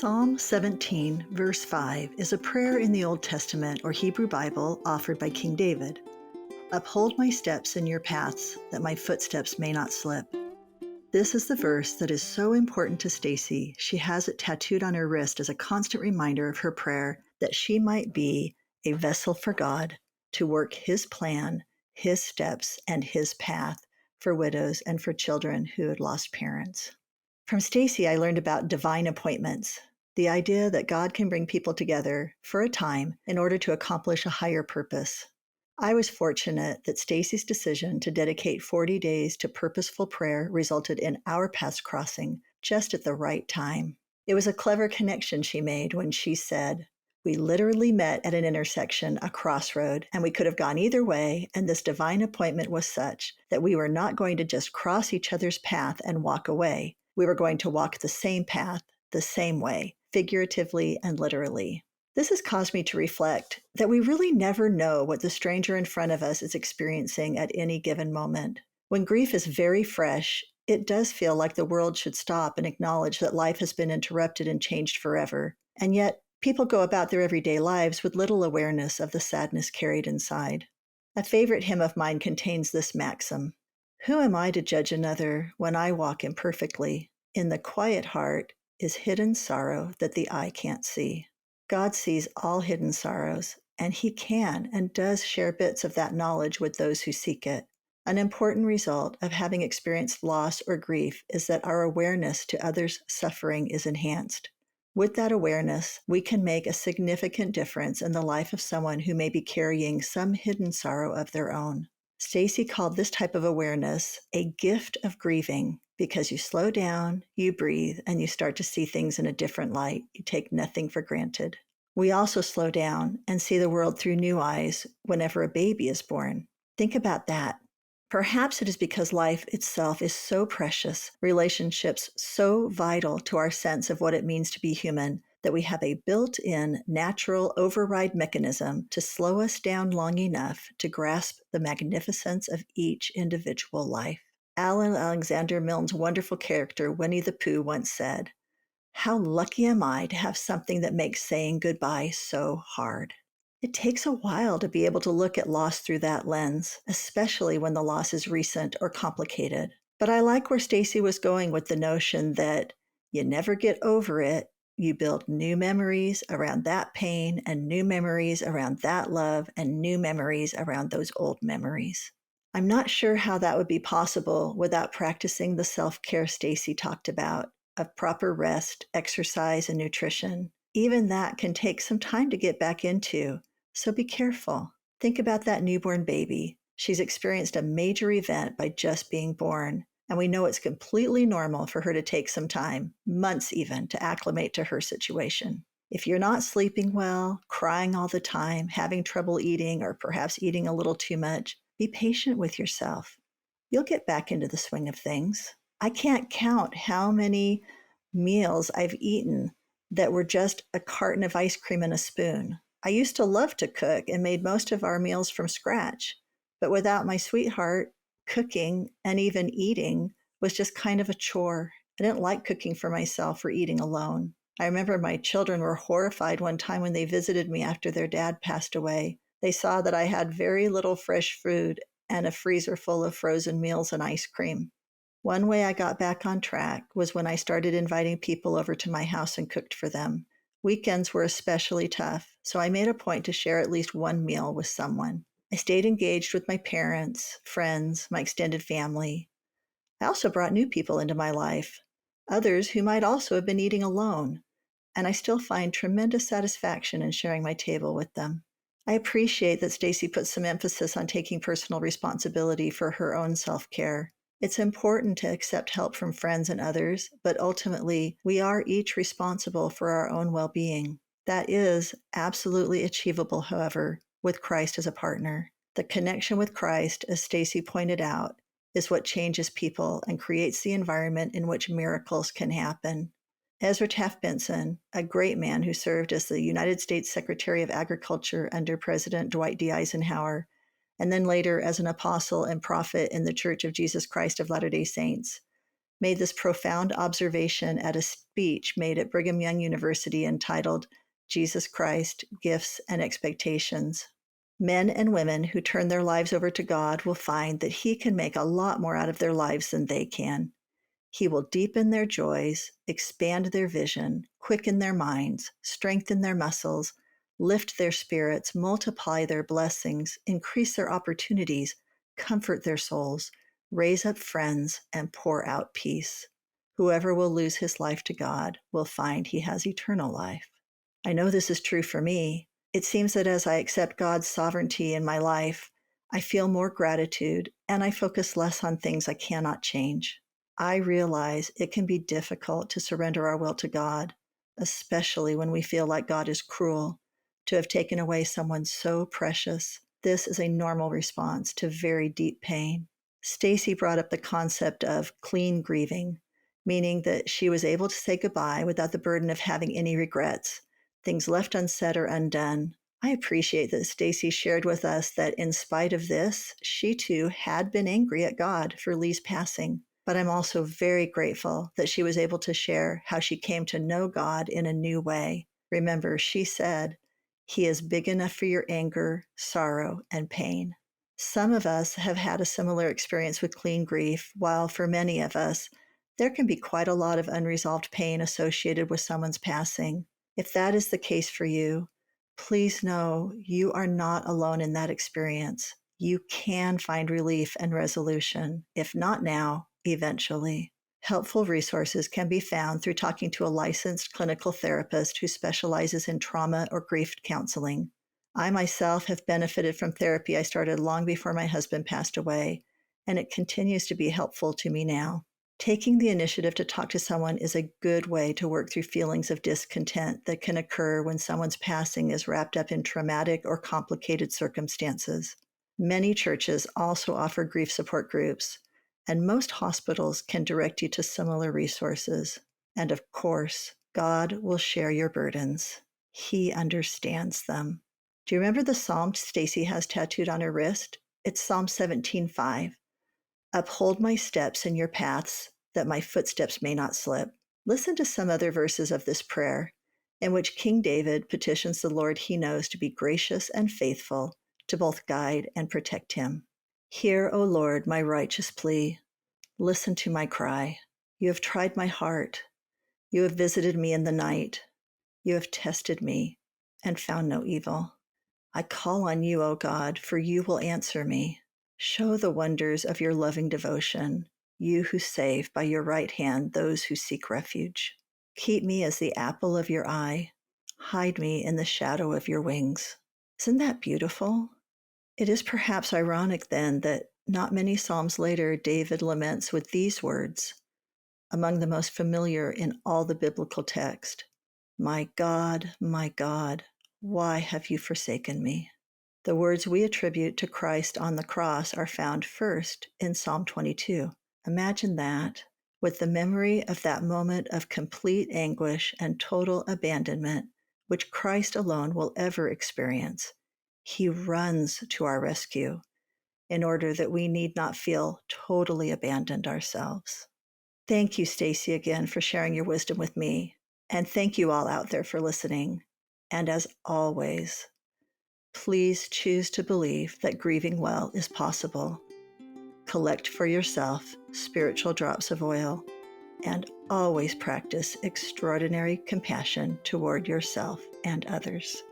Psalm 17, verse 5, is a prayer in the Old Testament or Hebrew Bible offered by King David. Uphold my steps in your paths, that my footsteps may not slip. This is the verse that is so important to Stacey. She has it tattooed on her wrist as a constant reminder of her prayer that she might be a vessel for God to work His plan, His steps, and His path for widows and for children who had lost parents. From Stacey, I learned about divine appointments, the idea that God can bring people together for a time in order to accomplish a higher purpose. I was fortunate that Stacey's decision to dedicate 40 days to purposeful prayer resulted in our paths crossing just at the right time. It was a clever connection she made when she said, "We literally met at an intersection, a crossroad, and we could have gone either way, and this divine appointment was such that we were not going to just cross each other's path and walk away. We were going to walk the same path, the same way, figuratively and literally." This has caused me to reflect that we really never know what the stranger in front of us is experiencing at any given moment. When grief is very fresh, it does feel like the world should stop and acknowledge that life has been interrupted and changed forever. And yet, people go about their everyday lives with little awareness of the sadness carried inside. A favorite hymn of mine contains this maxim: "Who am I to judge another when I walk imperfectly? In the quiet heart is hidden sorrow that the eye can't see." God sees all hidden sorrows, and He can and does share bits of that knowledge with those who seek it. An important result of having experienced loss or grief is that our awareness to others' suffering is enhanced. With that awareness, we can make a significant difference in the life of someone who may be carrying some hidden sorrow of their own. Stacey called this type of awareness a gift of grieving, because you slow down, you breathe, and you start to see things in a different light. You take nothing for granted. We also slow down and see the world through new eyes whenever a baby is born. Think about that. Perhaps it is because life itself is so precious, relationships so vital to our sense of what it means to be human, that we have a built-in natural override mechanism to slow us down long enough to grasp the magnificence of each individual life. Alan Alexander Milne's wonderful character, Winnie the Pooh, once said, "How lucky am I to have something that makes saying goodbye so hard." It takes a while to be able to look at loss through that lens, especially when the loss is recent or complicated. But I like where Stacey was going with the notion that you never get over it. You build new memories around that pain and new memories around that love and new memories around those old memories. I'm not sure how that would be possible without practicing the self-care Stacey talked about, of proper rest, exercise, and nutrition. Even that can take some time to get back into, so be careful. Think about that newborn baby. She's experienced a major event by just being born, and we know it's completely normal for her to take some time, months even, to acclimate to her situation. If you're not sleeping well, crying all the time, having trouble eating, or perhaps eating a little too much, be patient with yourself. You'll get back into the swing of things. I can't count how many meals I've eaten that were just a carton of ice cream and a spoon. I used to love to cook and made most of our meals from scratch, but without my sweetheart, cooking and even eating was just kind of a chore. I didn't like cooking for myself or eating alone. I remember my children were horrified one time when they visited me after their dad passed away. They saw that I had very little fresh food and a freezer full of frozen meals and ice cream. One way I got back on track was when I started inviting people over to my house and cooked for them. Weekends were especially tough, so I made a point to share at least one meal with someone. I stayed engaged with my parents, friends, my extended family. I also brought new people into my life, others who might also have been eating alone, and I still find tremendous satisfaction in sharing my table with them. I appreciate that Stacey put some emphasis on taking personal responsibility for her own self-care. It's important to accept help from friends and others, but ultimately, we are each responsible for our own well-being. That is absolutely achievable, however, with Christ as a partner. The connection with Christ, as Stacey pointed out, is what changes people and creates the environment in which miracles can happen. Ezra Taft Benson, a great man who served as the United States Secretary of Agriculture under President Dwight D. Eisenhower, and then later as an apostle and prophet in the Church of Jesus Christ of Latter-day Saints, made this profound observation at a speech made at Brigham Young University entitled Jesus Christ, Gifts and Expectations. Men and women who turn their lives over to God will find that He can make a lot more out of their lives than they can. He will deepen their joys, expand their vision, quicken their minds, strengthen their muscles, lift their spirits, multiply their blessings, increase their opportunities, comfort their souls, raise up friends, and pour out peace. Whoever will lose his life to God will find he has eternal life. I know this is true for me. It seems that as I accept God's sovereignty in my life, I feel more gratitude and I focus less on things I cannot change. I realize it can be difficult to surrender our will to God, especially when we feel like God is cruel to have taken away someone so precious. This is a normal response to very deep pain. Stacey brought up the concept of clean grieving, meaning that she was able to say goodbye without the burden of having any regrets, things left unsaid or undone. I appreciate that Stacey shared with us that in spite of this, she too had been angry at God for Lee's passing. But I'm also very grateful that she was able to share how she came to know God in a new way. Remember, she said, He is big enough for your anger, sorrow, and pain. Some of us have had a similar experience with clean grief, while for many of us, there can be quite a lot of unresolved pain associated with someone's passing. If that is the case for you, please know you are not alone in that experience. You can find relief and resolution, if not now, eventually. Helpful resources can be found through talking to a licensed clinical therapist who specializes in trauma or grief counseling. I myself have benefited from therapy I started long before my husband passed away, and it continues to be helpful to me now. Taking the initiative to talk to someone is a good way to work through feelings of discontent that can occur when someone's passing is wrapped up in traumatic or complicated circumstances. Many churches also offer grief support groups, and most hospitals can direct you to similar resources. And of course, God will share your burdens. He understands them. Do you remember the psalm Stacey has tattooed on her wrist? It's Psalm 17:5. Uphold my steps in your paths, that my footsteps may not slip. Listen to some other verses of this prayer, in which King David petitions the Lord he knows to be gracious and faithful to both guide and protect him. Hear, O Lord, my righteous plea. Listen to my cry. You have tried my heart. You have visited me in the night. You have tested me and found no evil. I call on you, O God, for you will answer me. Show the wonders of your loving devotion, you who save by your right hand those who seek refuge. Keep me as the apple of your eye. Hide me in the shadow of your wings. Isn't that beautiful? It is perhaps ironic then that not many Psalms later, David laments with these words, among the most familiar in all the biblical text, my God, why have you forsaken me? The words we attribute to Christ on the cross are found first in Psalm 22. Imagine that, with the memory of that moment of complete anguish and total abandonment, which Christ alone will ever experience. He runs to our rescue in order that we need not feel totally abandoned ourselves. Thank you, Stacey, again for sharing your wisdom with me. And thank you all out there for listening. And as always, please choose to believe that grieving well is possible. Collect for yourself spiritual drops of oil, and always practice extraordinary compassion toward yourself and others.